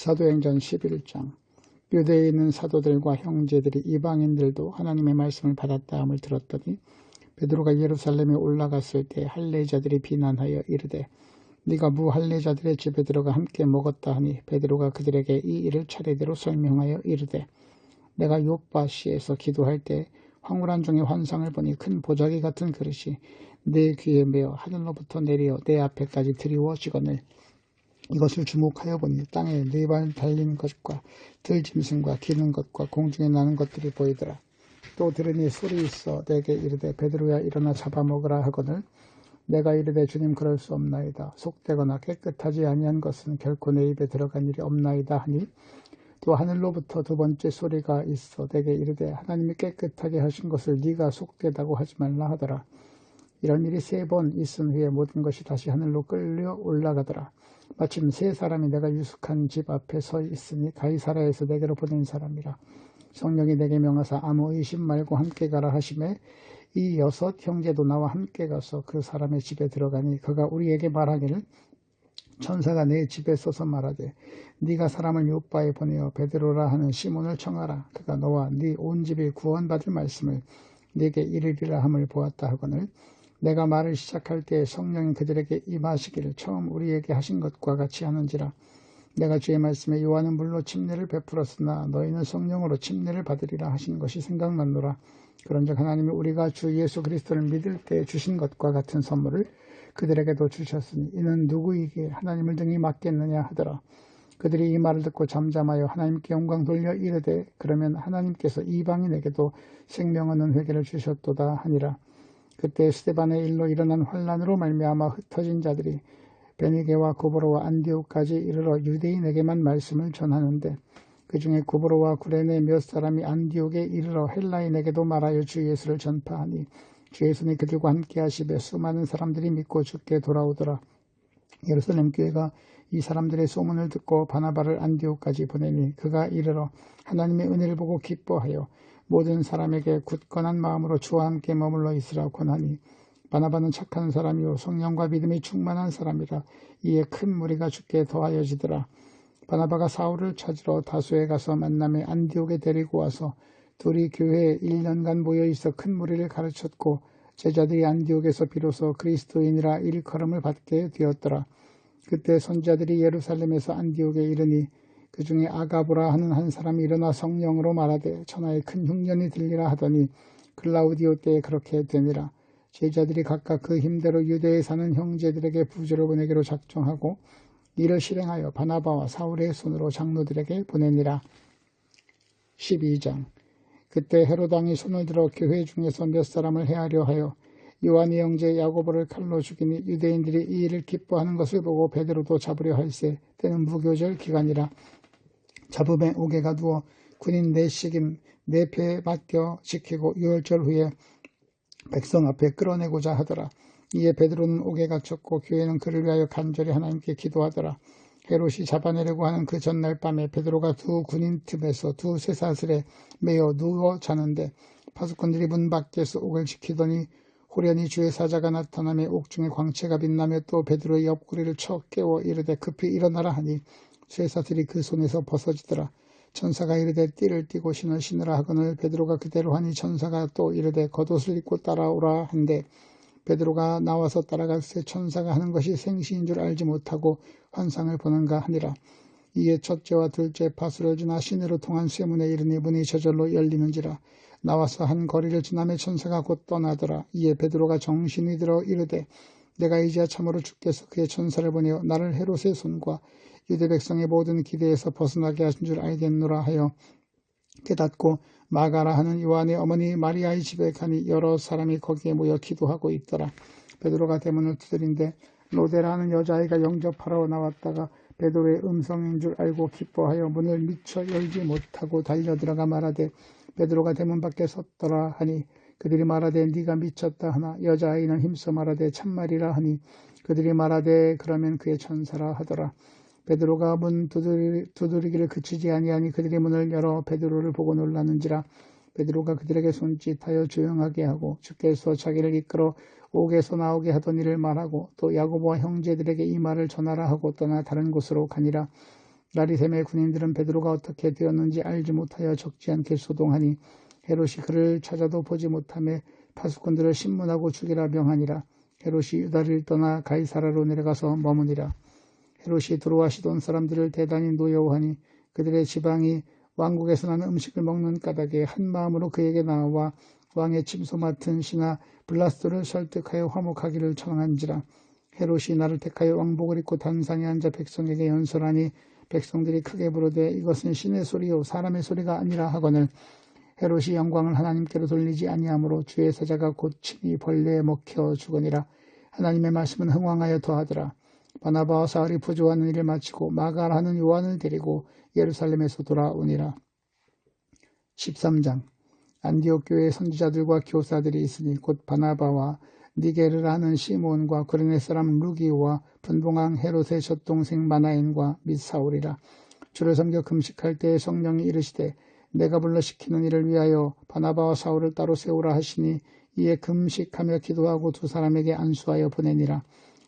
사도행전 11장. 유대에 있는 사도들과 형제들이 이방인들도 하나님의 말씀을 받았다 함을 들었더니 베드로가 예루살렘에 올라갔을 때 할례자들이 비난하여 이르되 네가 무할례자들의 집에 들어가 함께 먹었다 하니 베드로가 그들에게 이 일을 차례대로 설명하여 이르되 내가 요빠시에서 기도할 때 황홀한 중에 환상을 보니 큰 보자기 같은 그릇이 내 귀에 매어 하늘로부터 내려 내 앞에까지 드리워지거늘 이것을 주목하여 보니 땅에 네 발 달린 것과 들짐승과 기는 것과 공중에 나는 것들이 보이더라. 또 들으니 소리 있어 내게 이르되 베드로야 일어나 잡아먹으라 하거늘 내가 이르되 주님 그럴 수 없나이다. 속되거나 깨끗하지 아니한 것은 결코 내 입에 들어간 일이 없나이다 하니 또 하늘로부터 두 번째 소리가 있어 내게 이르되 하나님이 깨끗하게 하신 것을 네가 속되다고 하지 말라 하더라. 이런 일이 3번 있은 후에 모든 것이 다시 하늘로 끌려 올라가더라. 마침 3사람이 내가 유숙한 집 앞에 서 있으니 가이사라에서 내게로 보낸 사람이라. 성령이 내게 명하사 아무 의심 말고 함께 가라 하시매 이 6 형제도 나와 함께 가서 그 사람의 집에 들어가니 그가 우리에게 말하기를 천사가 내 집에 서서 말하되 네가 사람을 요빠에 보내어 베드로라 하는 시몬을 청하라. 그가 너와 네 온 집이 구원받을 말씀을 네게 이르리라 함을 보았다 하거늘 내가 말을 시작할 때 성령이 그들에게 임하시기를 처음 우리에게 하신 것과 같이 하는지라. 내가 주의 말씀에 요한은 물로 침례를 베풀었으나 너희는 성령으로 침례를 받으리라 하신 것이 생각났노라. 그런즉 하나님이 우리가 주 예수 그리스도를 믿을 때 주신 것과 같은 선물을 그들에게도 주셨으니 이는 누구에게 하나님을 등이 맡겠느냐 하더라. 그들이 이 말을 듣고 잠잠하여 하나님께 영광 돌려 이르되 그러면 하나님께서 이방인에게도 생명 얻는 회개를 주셨도다 하니라. 그때 스데반의 일로 일어난 환란으로 말미암아 흩어진 자들이 베니게와 고보로와 안디옥까지 이르러 유대인에게만 말씀을 전하는데 그 중에 고보로와 구레네 몇 사람이 안디옥에 이르러 헬라인에게도 말하여 주 예수를 전파하니 주 예수는 그들과 함께 하시되 수많은 사람들이 믿고 주께 돌아오더라. 예루살렘 교회가 이 사람들의 소문을 듣고 바나바를 안디옥까지 보내니 그가 이르러 하나님의 은혜를 보고 기뻐하여 모든 사람에게 굳건한 마음으로 주와 함께 머물러 있으라 권하니 바나바는 착한 사람이요 성령과 믿음이 충만한 사람이라. 이에 큰 무리가 주께 더하여지더라. 바나바가 사울을 찾으러 다소에 가서 만남에 안디옥에 데리고 와서 둘이 교회에 1년간 모여있어 큰 무리를 가르쳤고 제자들이 안디옥에서 비로소 그리스도인이라 일컬음을 받게 되었더라. 그때 선지자들이 예루살렘에서 안디옥에 이르니 그 중에 아가보라 하는 한 사람이 일어나 성령으로 말하되 천하에 큰 흉년이 들리라 하더니 글라우디오 때에 그렇게 되니라. 제자들이 각각 그 힘대로 유대에 사는 형제들에게 부조를 보내기로 작정하고 이를 실행하여 바나바와 사울의 손으로 장로들에게 보내니라. 12장. 그때 헤롯 왕이 손을 들어 교회 중에서 몇 사람을 해하려 하여 요한의 형제 야고보를 칼로 죽이니 유대인들이 이 일을 기뻐하는 것을 보고 베드로도 잡으려 할세. 때는 무교절 기간이라. 잡음에 옥에가 누워 군인 4씩임 4패에 맡겨 지키고 유월절 후에 백성 앞에 끌어내고자 하더라. 이에 베드로는 옥에 갇혔고 교회는 그를 위하여 간절히 하나님께 기도하더라. 헤롯이 잡아내려고 하는 그 전날 밤에 베드로가 두 군인 틈에서 두 쇠사슬에 매어 누워 자는데 파수꾼들이 문 밖에서 옥을 지키더니 호련히 주의 사자가 나타나며 옥중에 광채가 빛나며 또 베드로의 옆구리를 쳐 깨워 이르되 급히 일어나라 하니 쇠사슬이 그 손에서 벗어지더라. 천사가 이르되 띠를 띠고 신을 신으라 하거늘 베드로가 그대로 하니 천사가 또 이르되 겉옷을 입고 따라오라 한데 베드로가 나와서 따라갈새 천사가 하는 것이 생시인 줄 알지 못하고 환상을 보는가 하니라. 이에 첫째와 둘째 파수를 지나 시내로 통한 쇠문에 이르니 문이 저절로 열리는지라. 나와서 한 거리를 지나며 천사가 곧 떠나더라. 이에 베드로가 정신이 들어 이르되 내가 이제야 참으로 주께서 그의 천사를 보내어 나를 헤롯의 손과 유대 백성의 모든 기대에서 벗어나게 하신 줄 알겠노라 하여 깨닫고 마가라 하는 요한의 어머니 마리아의 집에 가니 여러 사람이 거기에 모여 기도하고 있더라. 베드로가 대문을 두드린데 로데라 하는 여자아이가 영접하러 나왔다가 베드로의 음성인 줄 알고 기뻐하여 문을 미처 열지 못하고 달려들어가 말하되 베드로가 대문 밖에 섰더라 하니 그들이 말하되 네가 미쳤다 하나 여자아이는 힘써 말하되 참말이라 하니 그들이 말하되 그러면 그의 천사라 하더라. 베드로가 문 두드리기를 그치지 아니하니 그들이 문을 열어 베드로를 보고 놀라는지라. 베드로가 그들에게 손짓하여 조용하게 하고 주께서 자기를 이끌어 옥에서 나오게 하던 일을 말하고 또 야고보와 형제들에게 이 말을 전하라 하고 떠나 다른 곳으로 가니라. 라리셈의 군인들은 베드로가 어떻게 되었는지 알지 못하여 적지 않게 소동하니 헤롯이 그를 찾아도 보지 못하며 파수꾼들을 신문하고 죽이라 명하니라. 헤롯이 유다를 떠나 가이사라로 내려가서 머무니라. 헤롯이 두로와 시돈 사람들을 대단히 노여워하니 그들의 지방이 왕국에서 나는 음식을 먹는 까닭에 한 마음으로 그에게 나와 왕의 침소 맡은 신하 블라스도를 설득하여 화목하기를 청한지라. 헤롯이 나를 택하여 왕복을 입고 단상에 앉아 백성에게 연설하니 백성들이 크게 부르되 이것은 신의 소리요 사람의 소리가 아니라 하거늘 헤롯이 영광을 하나님께로 돌리지 아니하므로 주의 사자가 곧 친히 벌레에 먹혀 죽으니라. 하나님의 말씀은 흥왕하여 더하더라. 바나바와 사울이 부조하는 일을 마치고 마가라는 요한을 데리고 예루살렘에서 돌아오니라. 13장 안디옥 교회의 선지자들과 교사들이 있으니 곧 바나바와 니게르라는 시몬과 구레네 사람 루기오와 분봉왕 헤롯의 젖동생 마나엔과 및 사울이라. 주를 섬겨 금식할 때에 성령이 이르시되 내가 불러 시키는 일을 위하여 바나바와 사울을 따로 세우라 하시니 이에 금식하며 기도하고 두 사람에게 안수하여 보내니라.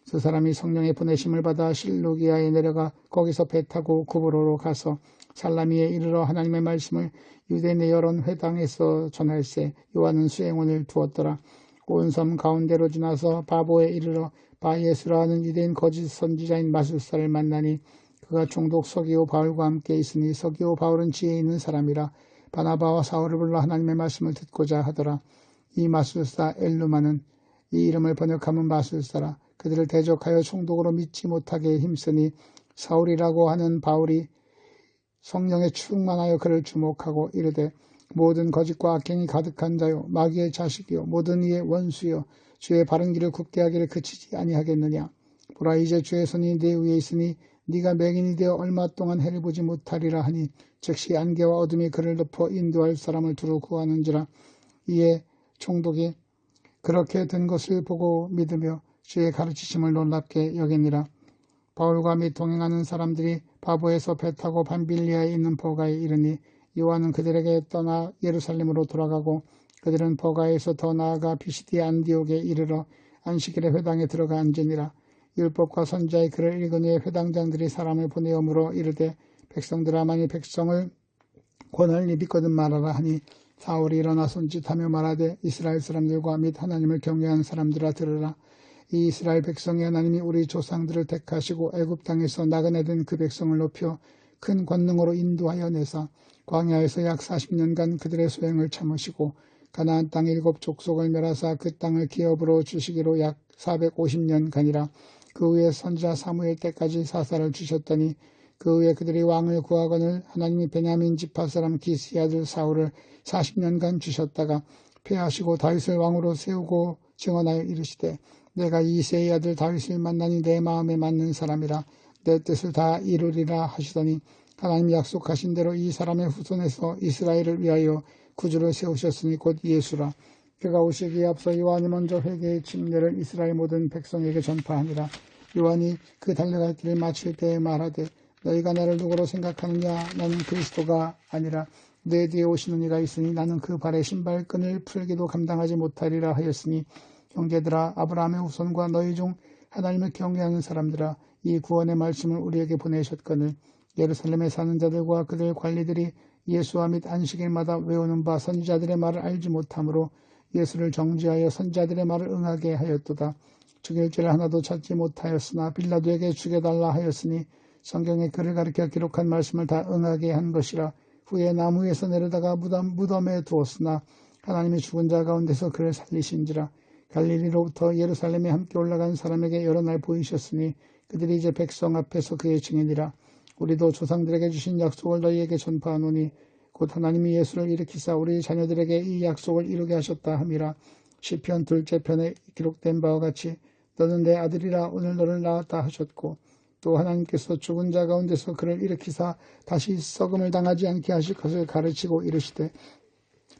두 사람이 성령의 보내심을 받아 실루기아에 내려가 거기서 배 타고 구브로로 가서 살라미에 이르러 하나님의 말씀을 유대 내 여러 회당에서 전할세. 요한은 수행원을 두었더라. 온 섬 가운데로 지나서 바보에 이르러 바예수라 하는 유대인 거짓 선지자인 마술사를 만나니 그가 총독 서기오 바울과 함께 있으니 서기오 바울은 지혜 있는 사람이라. 바나바와 사울을 불러 하나님의 말씀을 듣고자 하더라. 이 마술사 엘루마는 이 이름을 번역하면 마술사라. 그들을 대적하여 총독으로 믿지 못하게 힘쓰니 사울이라고 하는 바울이 성령에 충만하여 그를 주목하고 이르되 모든 거짓과 악행이 가득한 자요 마귀의 자식이요 모든 이의 원수요 주의 바른 길을 굽게 하기를 그치지 아니하겠느냐. 보라 이제 주의 손이 네 위에 있으니 네가 맹인이 되어 얼마 동안 해를 보지 못하리라 하니 즉시 안개와 어둠이 그를 덮어 인도할 사람을 두루 구하는지라. 이에 총독이 그렇게 된 것을 보고 믿으며 주의 가르치심을 놀랍게 여기니라. 바울과 및 동행하는 사람들이 바보에서 배 타고 밤빌리아에 있는 버가에 이르니 요한은 그들에게 떠나 예루살렘으로 돌아가고 그들은 버가에서 더 나아가 비시디 안디옥에 이르러 안식일의 회당에 들어가 앉으니라. 율법과 선지자의 글을 읽은 후에 회당장들이 사람을 보내어 물어 이르되 백성들아 만일 백성을 권하니 믿거든 말하라 하니 사울이 일어나 손짓하며 말하되 이스라엘 사람들과 및 하나님을 경외한 사람들아 들으라. 이 이스라엘 백성의 하나님이 우리 조상들을 택하시고 애굽 땅에서 나그네된 그 백성을 높여 큰 권능으로 인도하여 내사 광야에서 약 40년간 그들의 소행을 참으시고 가나안 땅 7 족속을 멸하사 그 땅을 기업으로 주시기로 약 450년간이라. 그 후에 선지자 사무엘 때까지 사사를 주셨더니 그 후에 그들이 왕을 구하거늘 하나님이 베냐민 지파 사람 기스의 아들 사울을 40년간 주셨다가 패하시고 다윗을 왕으로 세우고 증언하여 이르시되 내가 이새의 아들 다윗을 만나니 내 마음에 맞는 사람이라 내 뜻을 다 이루리라 하시더니 하나님이 약속하신 대로 이 사람의 후손에서 이스라엘을 위하여 구주를 세우셨으니 곧 예수라. 그가 오시기에 앞서 요한이 먼저 회개의 침례를 이스라엘 모든 백성에게 전파하니라. 요한이 그 달려갈 길을 마칠 때에 말하되 너희가 나를 누구로 생각하느냐. 나는 그리스도가 아니라 내 뒤에 오시는 이가 있으니 나는 그 발의 신발끈을 풀기도 감당하지 못하리라 하였으니 형제들아 아브라함의 후손과 너희 중 하나님을 경외하는 사람들아 이 구원의 말씀을 우리에게 보내셨거늘 예루살렘에 사는 자들과 그들 관리들이 예수와 및 안식일마다 외우는 바 선지자들의 말을 알지 못하므로 예수를 정죄하여 선지자들의 말을 응하게 하였도다. 죽일 죄를 하나도 찾지 못하였으나 빌라도에게 죽여달라 하였으니 성경에 그를 가리켜 기록한 말씀을 다 응하게 한 것이라. 후에 나무 위에서 내려다가 무덤에 두었으나 하나님이 죽은 자 가운데서 그를 살리신지라. 갈릴리로부터 예루살렘에 함께 올라간 사람에게 여러 날 보이셨으니 그들이 이제 백성 앞에서 그의 증인이라. 우리도 조상들에게 주신 약속을 너희에게 전파하노니 곧 하나님이 예수를 일으키사 우리 자녀들에게 이 약속을 이루게 하셨다 함이라. 시편 2째 편에 기록된 바와 같이 너는 내 아들이라 오늘 너를 낳았다 하셨고 또 하나님께서 죽은 자 가운데서 그를 일으키사 다시 썩음을 당하지 않게 하실 것을 가르치고 이르시되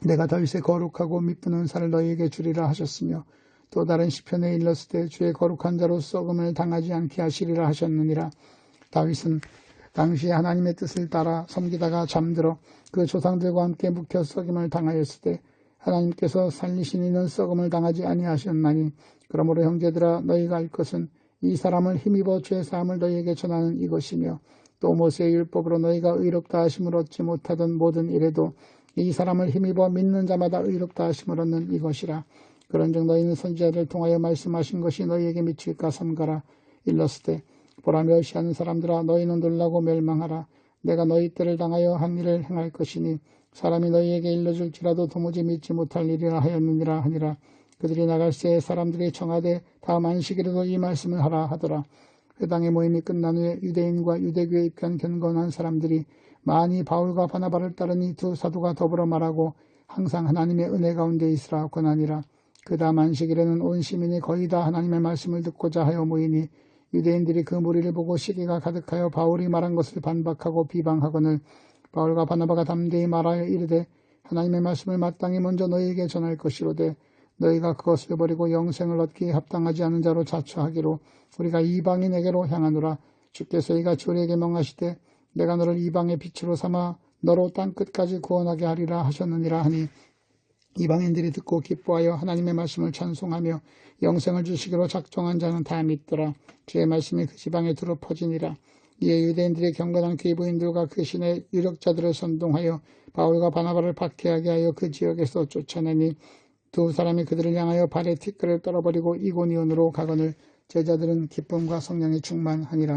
내가 다윗의 거룩하고 미쁘는 살을 너희에게 주리라 하셨으며 또 다른 시편에 일렀을 때 주의 거룩한 자로 썩음을 당하지 않게 하시리라 하셨느니라. 다윗은 당시에 하나님의 뜻을 따라 섬기다가 잠들어 그 조상들과 함께 묵혀 썩임을 당하였을 때 하나님께서 살리신 이는 썩음을 당하지 아니하셨나니 그러므로 형제들아 너희가 알 것은 이 사람을 힘입어 죄사함을 너희에게 전하는 이것이며 또 모세의 율법으로 너희가 의롭다 하심을 얻지 못하던 모든 일에도 이 사람을 힘입어 믿는 자마다 의롭다 하심을 얻는 이것이라. 그런즉 너희는 선지자를 통하여 말씀하신 것이 너희에게 미칠까 삼가라. 일렀을 때 보라 멸시하는 사람들아 너희는 놀라고 멸망하라. 내가 너희 때를 당하여 한 일을 행할 것이니 사람이 너희에게 일러줄지라도 도무지 믿지 못할 일이라 하였느니라 하니라. 그들이 나갈새 사람들이 청하되 다음 안식일에도 이 말씀을 하라 하더라. 회당의 모임이 끝난 후에 유대인과 유대교에 입교한 경건한 사람들이 많이 바울과 바나바를 따르니 두 사도가 더불어 말하고 항상 하나님의 은혜 가운데 있으라 권하니라. 그 다음 안식일에는 온 시민이 거의 다 하나님의 말씀을 듣고자 하여 모이니 유대인들이 그 무리를 보고 시기가 가득하여 바울이 말한 것을 반박하고 비방하거늘 바울과 바나바가 담대히 말하여 이르되 하나님의 말씀을 마땅히 먼저 너희에게 전할 것이로되 너희가 그것을 버리고 영생을 얻기에 합당하지 않은 자로 자처하기로 우리가 이방인에게로 향하노라. 주께서 이같이 우리에게 명하시되 내가 너를 이방의 빛으로 삼아 너로 땅끝까지 구원하게 하리라 하셨느니라 하니 이방인들이 듣고 기뻐하여 하나님의 말씀을 찬송하며 영생을 주시기로 작정한 자는 다 믿더라. 주의 말씀이 그 지방에 두루 퍼지니라. 이에 유대인들이 경건한 귀부인들과 그 신의 유력자들을 선동하여 바울과 바나바를 박해하게 하여 그 지역에서 쫓아내니 두 사람이 그들을 향하여 발에 티끌을 떨어버리고 이고니온으로 가거늘 제자들은 기쁨과 성령이 충만하니라.